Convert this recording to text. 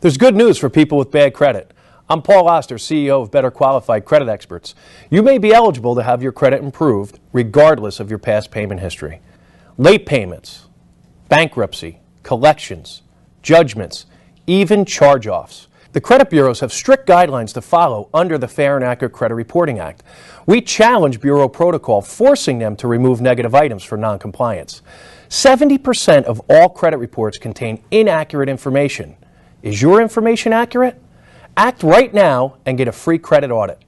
There's good news for people with bad credit. I'm Paul Oster, CEO of Better Qualified Credit Experts. You may be eligible to have your credit improved regardless of your past payment history. Late payments, bankruptcy, collections, judgments, even charge-offs. The credit bureaus have strict guidelines to follow under the Fair and Accurate Credit Reporting Act. We challenge bureau protocol, forcing them to remove negative items for noncompliance. 70% of all credit reports contain inaccurate information. Is your information accurate? Act right now and get a free credit audit.